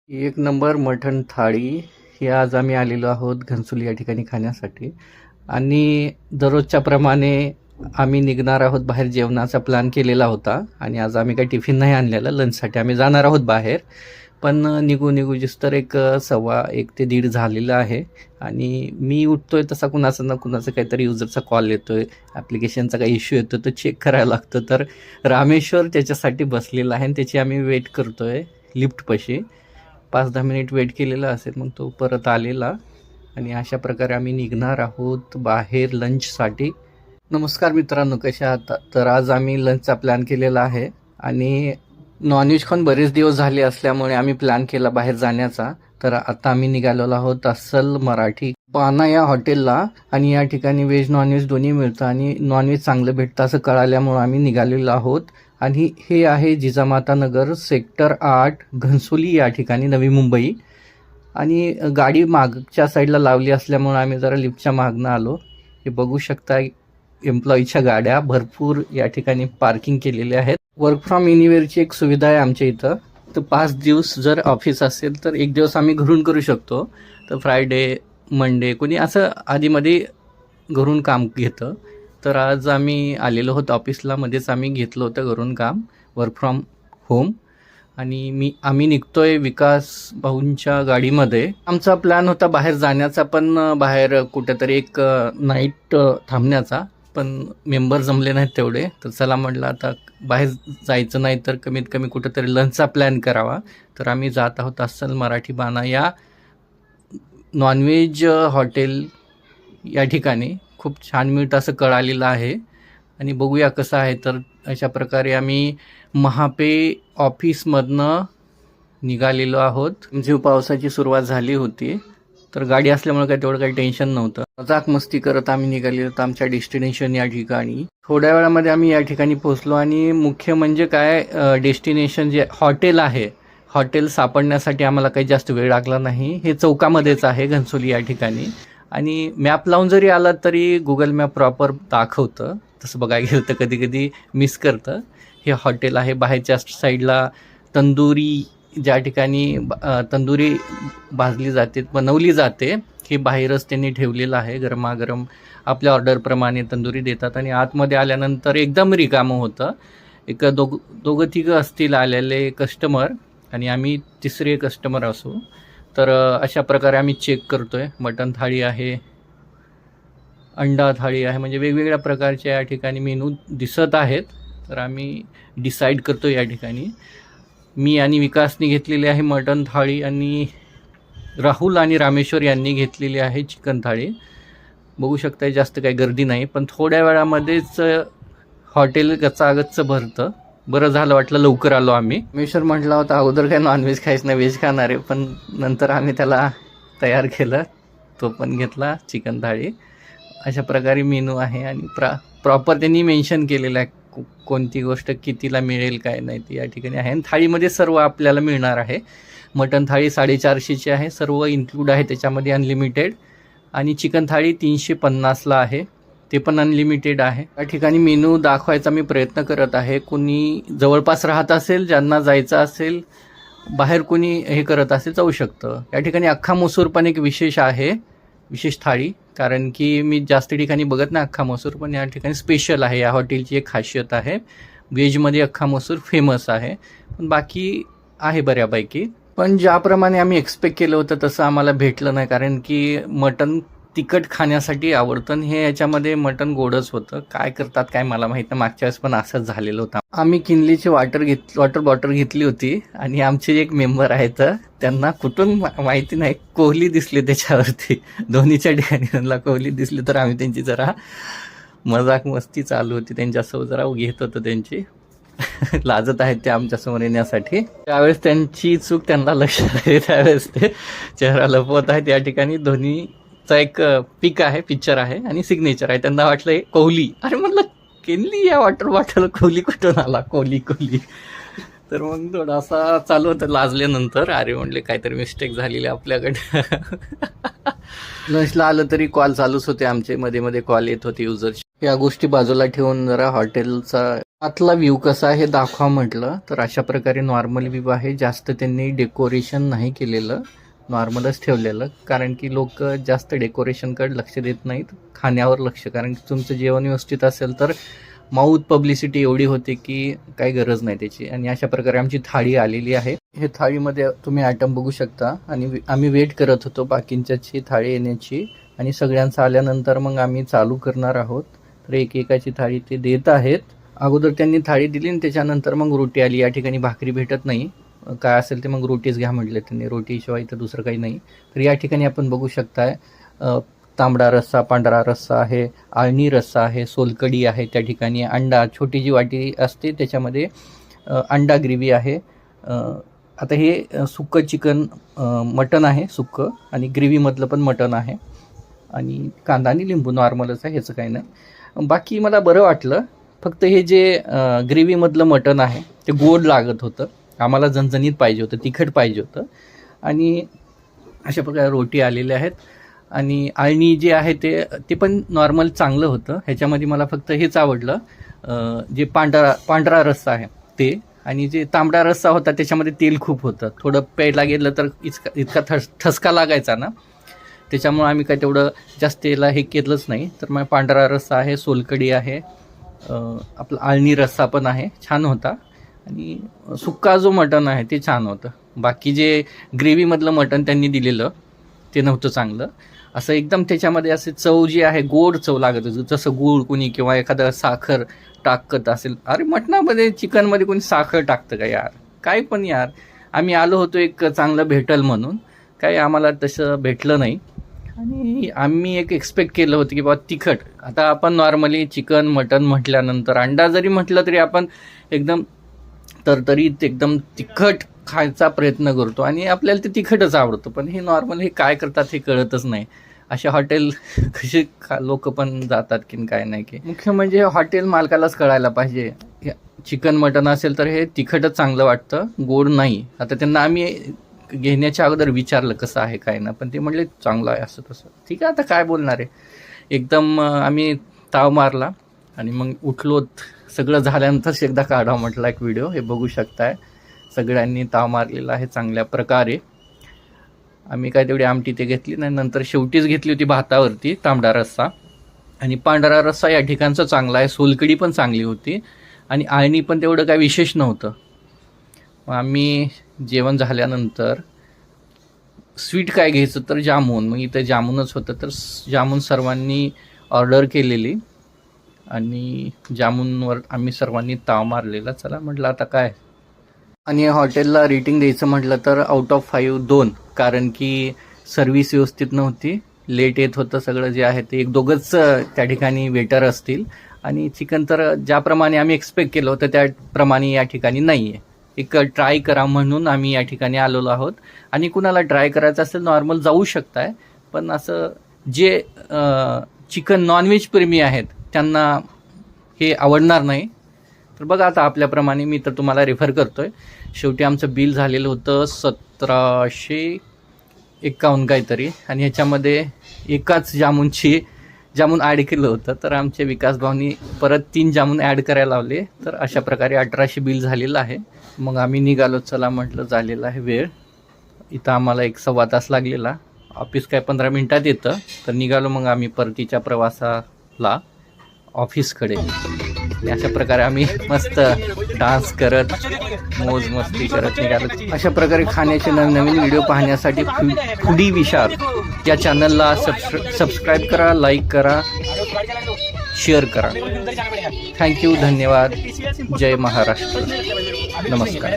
एक नंबर मटण थाळी ही आज आम्ही आलेलो आहोत घनसोली या ठिकाणी खाण्यासाठी. आणि दररोजच्या प्रमाणे आम्ही निघणार आहोत बाहेर. जेवणाचा प्लॅन केलेला होता आणि आज आम्ही काही टिफिन नाही आणलेला. लंचसाठी आम्ही जाणार आहोत बाहेर. पण निघू तर एक 1:15 ते 1:30 झालेलं आहे. आणि मी उठतोय तसा कुणाचा ना कुणाचा काहीतरी युजरचा कॉल येतोय, ॲप्लिकेशनचा काही इश्यू येतो तर चेक करायला लागतं. तर रामेश्वर त्याच्यासाठी बसलेला आहे आणि त्याची आम्ही वेट करतोय लिफ्टपाशी. 5-10 मिनिट वेट केलेला असेल, मग तो परत आलेला. आणि अशा प्रकारे आम्ही निघणार आहोत बाहेर लंचसाठी. नमस्कार मित्रांनो, कशा आहात? तर आज आम्ही लंचचा प्लॅन केलेला आहे. आणि नॉनव्हेज खाऊन बरेच दिवस झाले असल्यामुळे आम्ही प्लॅन केला बाहेर जाण्याचा. तर आता आम्ही निघालेलो आहोत अस्सल मराठी पाना या हॉटेलला. आणि या ठिकाणी व्हेज नॉनव्हेज दोन्ही मिळतं आणि नॉनव्हेज चांगलं भेटतं असं कळाल्यामुळं आम्ही निघालेलो आहोत. आणि हे आहे जिजामाता नगर सेक्टर 8 घनसोली या ठिकाणी, नवी मुंबई. आणि गाडी मागच्या साईडला लावली असल्यामुळे आम्ही जरा लिफ्टच्या मागणं आलो. हे बघू शकता, एम्प्लॉईच्या गाड्या भरपूर या ठिकाणी पार्किंग केलेल्या आहेत. वर्क फ्रॉम एनिवेअरची एक सुविधा आहे आमच्या इथं. तर 5 दिवस जर ऑफिस असेल तर 1 दिवस आम्ही घरून करू शकतो. तर फ्रायडे, मंडे कोणी असं आधीमध्ये घरून काम घेतं. तर आज आम्ही आलेलो होतो ऑफिसला, मध्येच आम्ही घेतलं होतं घरून काम, वर्क फ्रॉम होम. आणि आम्ही निघतोय विकास भाऊंच्या गाडीमध्ये. आमचा प्लॅन होता बाहेर जाण्याचा, पण बाहेर कुठेतरी एक नाईट थांबण्याचा. पण मेंबर जमले नाहीत तेवढे. तर चला म्हटलं आता बाहेर जायचं नाही तर कमीत कमी कुठेतरी लंचचा प्लॅन करावा. तर आम्ही जात आहोत अस्सल मराठी बाना या नॉनव्हेज हॉटेल या ठिकाणी. खूप छान मिळतं असं कळालेलं आहे. आणि बघूया कसं आहे. तर अशा प्रकारे आम्ही महापे ऑफिसमधनं निघालेलो आहोत. जीव पावसाची सुरुवात झाली होती, तर गाडी असल्यामुळे तेवढं काही टेन्शन नव्हतं. मजाक मस्ती करत आम्ही निघालेलो होतो आमच्या डेस्टिनेशन या ठिकाणी. थोड्या वेळामध्ये आम्ही या ठिकाणी पोहोचलो. आणि मुख्य म्हणजे काय, डेस्टिनेशन जे हॉटेल आहे, हॉटेल सापडण्यासाठी आम्हाला काही जास्त वेळ लागला नाही. हे चौकामध्येच आहे घनसोली या ठिकाणी. आणि मॅप लावून जरी आला तरी गुगल मॅप प्रॉपर दाखवतं. तसं बघायला गेलं तर कधी कधी मिस करतं. हे हॉटेल आहे. बाहेरच्या साईडला तंदुरी, ज्या ठिकाणी तंदुरी भाजली जाते, बनवली जाते, हे बाहेरच त्यांनी ठेवलेलं आहे. गरमागरम आपल्या ऑर्डरप्रमाणे तंदुरी देतात. आणि आतमध्ये आल्यानंतर एकदम रिकामं होतं. एक दोघं तिघं असतील आलेले कस्टमर, आणि आम्ही तिसरे कस्टमर असू. तर अशा प्रकारे आम्ही चेक करतोय. मटण थाळी आहे, अंडा थाळी आहे, म्हणजे वेगवेगळ्या प्रकारच्या या ठिकाणी मेनू दिसत आहेत. तर आम्ही डिसाईड करतो या ठिकाणी. मी आणि विकासनी घेतलेली आहे मटण थाळी, आणि राहुल आणि रामेश्वर यांनी घेतलेली आहे चिकन थाळी. बघू शकता जास्त काही गर्दी नाही, पण थोड्या वेळामध्येच हॉटेल गच्चागच्च भरतं. बरं झालं, वाटलं लवकर आलो आम्ही. रामेश्वर म्हटला होता अगोदर काय नॉनव्हेज खायचं नाही, व्हेज खाणार आहे, पण नंतर आम्ही त्याला तयार केलं, तो पण घेतला चिकन थाळी. अशा प्रकारे मेनू आहे. आणि प्रॉपर त्यांनी मेन्शन केलेलं आहे कोणती गोष्ट कितीला मिळेल काय नाही ती या ठिकाणी आहे. आणि थाळीमध्ये सर्व आपल्याला मिळणार आहे. मटण थाळी 450ची आहे, सर्व इन्क्लूड आहे त्याच्यामध्ये, अनलिमिटेड. आणि चिकन थाळी 350ला आहे, ते पण अनलिमिटेड आहे. या ठिकाणी मेनू दाखवायचा मी प्रयत्न करत आहे. कोणी जवळपास राहत असेल, ज्यांना जायचं असेल, बाहेर कोणी हे करत असेल, जाऊ शकतं. या ठिकाणी अख्खा मसूर पण एक विशेष आहे, विशेष थाळी. कारण की मी जास्त ठिकाणी बघत नाही अख्खा मसूर, पण या ठिकाणी स्पेशल आहे. या हॉटेलची एक खासियत आहे, व्हेजमध्ये अख्खा मसूर फेमस आहे. पण बाकी आहे बऱ्यापैकी. पण ज्याप्रमाणे आम्ही एक्सपेक्ट केलं होतं तसं आम्हाला भेटलं नाही. कारण की मटण तिखट खाण्यासाठी आवडतं, हे याच्यामध्ये मटण गोडच होतं. काय करतात काय मला माहीत नाही. मागच्या वेळेस पण असंच झालेलं होतं. आम्ही किनलीची वॉटर बॉटल घेतली होती. आणि आमचे एक मेंबर आहेत, त्यांना कुठून माहिती नाही कोहली दिसली त्याच्यावरती. दोन्हीच्या ठिकाणी त्यांना कोहली दिसली. तर आम्ही त्यांची जरा मजाक मस्ती चालू होती त्यांच्यासोबत, जरा घेत होतं त्यांची. लाजत आहेत ते आमच्यासमोर येण्यासाठी. त्यावेळेस त्यांची चूक त्यांना लक्षात आहे, त्यावेळेस ते चेहरा लपवत आहेत. या ठिकाणी धोनीचा एक पिक आहे, पिक्चर आहे आणि सिग्नेचर आहे. त्यांना वाटलं हे कोहली. अरे म्हटलं केली या वॉटर बॉटल, कोहली कुठून आला, कोहली. तर मग थोडासा चालू होतं लाजल्यानंतर. अरे म्हणले काहीतरी मिस्टेक झालेली आपल्याकडे. लंचला आलं तरी कॉल चालूच होते आमचे, मध्ये मध्ये कॉल येत होते युजर्स. या गोष्टी बाजूला ठेवून जरा हॉटेलचा आतला व्ह्यू कसा आहे हे दाखवा म्हटलं तर अशा प्रकारे नॉर्मल व्ह्यू आहे. जास्त त्यांनी डेकोरेशन नाही केलेलं, नॉर्मलच ठेवलेलं, कारण की लोक जास्त डेकोरेशनकडे लक्ष देत नाहीत, खाण्यावर लक्ष. कारण की तुमचं जेवण व्यवस्थित असेल तर माउथ पब्लिसिटी एवढी होते की काही गरज नाही त्याची. आणि अशा प्रकारे आमची थाळी आलेली आहे. हे थाळीमध्ये तुम्ही आयटम बघू शकता. आणि आम्ही वेट करत होतो बाकींच्याची थाळी येण्याची, आणि सगळ्यांचं आल्यानंतर मग आम्ही चालू करणार आहोत. तर एकेकाची थाळी ते देत आहेत. अगोदर त्यांनी थाळी दिली आणि त्याच्यानंतर मग रोटी आली. या ठिकाणी भाकरी भेटत नाही, काय असेल ते मग रोटीच घ्या म्हटले त्यांनी, रोटीशिवाय इथं दुसरं काही नाही. तर या ठिकाणी आपण बघू शकताय तांबडा रस्सा, पांढरा रस्सा आहे, आळणी रस्सा आहे, सोलकढी आहे, त्या ठिकाणी अंडा, छोटी जी वाटी असते त्याच्यामध्ये अंडा ग्रेव्ही आहे. आता हे सुक्कं चिकन मटण आहे सुक्कं, आणि ग्रेव्हीमधलं पण मटण आहे, आणि कांदा आणि लिंबू नॉर्मलच आहे, ह्याचं काही नाही. बाकी मला बरं वाटलं. फक्त हे जे ग्रेव्हीमधलं मटण आहे ते गोड लागत होतं, आम्हाला झणझणीत पाहिजे होतं, तिखट पाहिजे होतं. आणि अशा प्रकारे रोटी आलेल्या आहेत. आणि आळणी जे आहे ते पण नॉर्मल चांगलं होतं. ह्याच्यामध्ये मला फक्त हेच आवडलं, जे पांढरा रस्सा आहे ते, आणि जे तांबडा रस्सा होता त्याच्यामध्ये तेल खूप होतं, थोडं प्यायला गेलं तर इतका ठसका लागायचा ना, त्याच्यामुळं आम्ही काय तेवढं जास्त याला हे केलंच नाही. तर मग पांढरा रस्सा आहे, सोलकढी आहे, आपला आळणी रस्सा पण आहे, छान होता. आणि सुक्का जो मटण आहे ते छान होतं. बाकी जे ग्रेव्हीमधलं मटण त्यांनी दिलेलं ते नव्हतं चांगलं. असं एकदम त्याच्यामध्ये असे चव जी आहे गोड चव लागत होती, जसं गूळ कुणी किंवा एखादं साखर टाकत असेल. अरे मटणामध्ये चिकनमध्ये कोणी साखर टाकतं का यार, काय पण यार. आम्ही आलो होतो एक चांगलं भेटल म्हणून, काही आम्हाला तसं भेटलं नाही. आणि आम्ही एक एक्सपेक्ट केलं होतं की बाबा तिखट. आता आपण नॉर्मली चिकन मटन म्हटल्यानंतर अंडा जरी म्हटलं तरी आपण एकदम तरतरीत एकदम तिखट खायचा प्रयत्न करतो, आणि आपल्याला ते तिखटच आवडतं. पण हे नॉर्मल हे काय करतात हे कळतच नाही. अशा हॉटेल कसे लोक पण जातात की काय नाही की. मुख्य म्हणजे हॉटेल मालकालाच कळायला पाहिजे, चिकन मटन असेल तर हे तिखटच चांगलं वाटतं, गोड नाही. आता त्यांना आम्ही घेण्याच्या अगोदर विचारलं कसं आहे काय ना, पण ते म्हणले चांगलं आहे असं तसं. ठीक आहे, आता काय बोलणार आहे. एकदम आम्ही ताव मारला आणि मग उठलो. सगळं झाल्यानंतरच एकदा काढा म्हटला एक व्हिडिओ, हे बघू शकताय. सगळ्यांनी ताव मारलेला आहे चांगल्या प्रकारे. आम्ही काय तेवढी आमटी ते घेतली नाही, नंतर शेवटीच घेतली होती भातावरती तांबडा रस्सा. आणि पांढरा रस्सा या ठिकाणचा चांगला आहे, सोलकढी पण चांगली होती, आणि आळणी पण तेवढं काय विशेष नव्हतं. आम्ही जेवण झाल्यानंतर स्वीट काय घ्यायचं तर जामून, मग इथं जामूनच होतं, तर जामून सर्वांनी ऑर्डर केलेली, आणि जामूनवर आम्ही सर्वांनी ताव मारलेला. चला म्हटलं आता काय. आणि हॉटेलला रेटिंग द्यायचं म्हटलं तर आउट ऑफ 5 2, कारण की सर्व्हिस व्यवस्थित नव्हती, लेट येत होतं सगळं जे आहे ते. 1-2च त्या ठिकाणी वेटर असतील, आणि चिकन तर ज्याप्रमाणे आम्ही एक्सपेक्ट केलं होतं त्याप्रमाणे या ठिकाणी नाही आहे. एक ट्राय करा म्हणून आम्ही या ठिकाणी आलेलो आहोत. आणि कुणाला ट्राय करायचं असेल नॉर्मल जाऊ शकताय, पण असं जे चिकन नॉनव्हेज प्रेमी आहेत त्यांना हे आवडणार नाही. तर बघा आता आपल्याप्रमाणे मी तर तुम्हाला रेफर करतोय. शेवटी आमचं बिल झालेलं होतं 1751 काहीतरी, आणि ह्याच्यामध्ये एकाच जामून ॲड केलं होतं. तर आमच्या विकास भाऊनी परत 3 जामून ॲड करायला लावले. तर अशा प्रकारे 1800 बिल झालेलं आहे. मग आम्ही निघालो. चला म्हटलं झालेला आहे वेळ. इथं आम्हाला 1-1.25 तास लागलेला. ऑफिस काय 15 मिनिटात येतं. तर निघालो मग आम्ही परतीच्या प्रवासाला ऑफिसकडे. अशा प्रकारे आम्ही मस्त डान्स करत मोज मस्ती करत निघालो. अशा प्रकारे खाण्याचे नवीन व्हिडिओ पाहण्यासाठी फूडी विशाल या चॅनलला सबस्क्राईब करा, लाईक करा, शेअर करा. थँक्यू, धन्यवाद. जय महाराष्ट्र. नमस्कार.